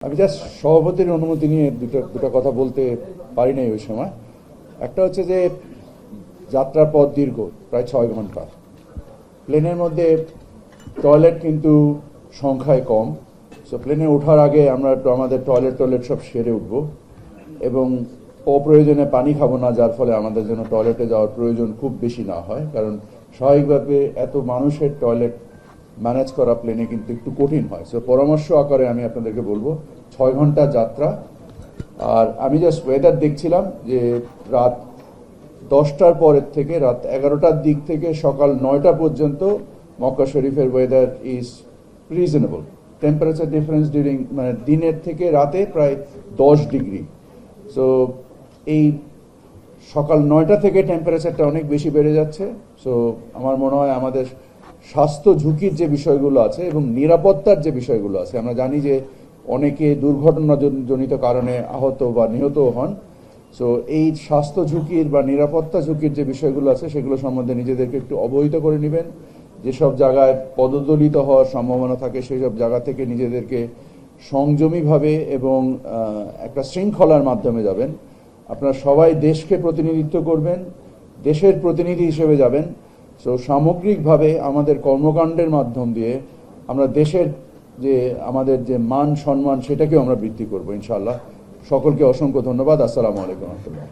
আমি জাস্ট সভাপতির অনুমতি নিয়ে দুটো কথা বলতে পারি নাই ওই সময়। একটা হচ্ছে যে যাত্রার পথ দীর্ঘ, প্রায় 6 ঘন্টা। প্লেনের মধ্যে টয়লেট কিন্তু সংখ্যায় কম, সো প্লেনে ওঠার আগে আমরা একটু আমাদের টয়লেট সব সেরে উঠব এবং অপ্রয়োজনে পানি খাবো না, যার ফলে আমাদের জন্য টয়লেটে যাওয়ার প্রয়োজন খুব বেশি না হয়। কারণ স্বাভাবিকভাবে এত মানুষের টয়লেট ম্যানেজ করা প্লেনে কিন্তু একটু কঠিন হয়। সো পরামর্শ আকারে আমি আপনাদেরকে বলবো 6 ঘন্টা যাত্রা। আর আমি জাস্ট ওয়েদার দেখছিলাম যে রাত 10টার পরের থেকে রাত 11টার দিক থেকে সকাল 9টা পর্যন্ত মক্কা শরীফের weather is reasonable. Temperature difference মানে দিনের থেকে রাতে প্রায় 10 ডিগ্রি। সো এই সকাল 9টা থেকে টেম্পারেচারটা অনেক বেশি বেড়ে যাচ্ছে। সো আমার মনে হয় আমাদের স্বাস্থ্য ঝুঁকির যে বিষয়গুলো আছে এবং নিরাপত্তার যে বিষয়গুলো আছে, আমরা জানি যে অনেকে দুর্ঘটনাজনিত কারণে আহত বা নিহত হন। সো এই স্বাস্থ্য ঝুঁকির বা নিরাপত্তা ঝুঁকির যে বিষয়গুলো আছে সেগুলো সম্বন্ধে নিজেদেরকে একটু অবহিত করে নেবেন। যেসব জায়গায় পদদলিত হওয়ার সম্ভাবনা থাকে সেই সব জায়গা থেকে নিজেদেরকে সংযমীভাবে এবং একটা শৃঙ্খলার মাধ্যমে যাবেন। আপনারা সবাই দেশকে প্রতিনিধিত্ব করবেন, দেশের প্রতিনিধি হিসেবে যাবেন। সো সামগ্রিকভাবে আমাদের কর্মকাণ্ডের মাধ্যম দিয়ে আমরা দেশের যে আমাদের যে মান সম্মান সেটাকেও আমরা বৃদ্ধি করবো ইনশাআল্লাহ। সকলকে অসংখ্য ধন্যবাদ। আসসালামু আলাইকুম রহমতুল্লাহ।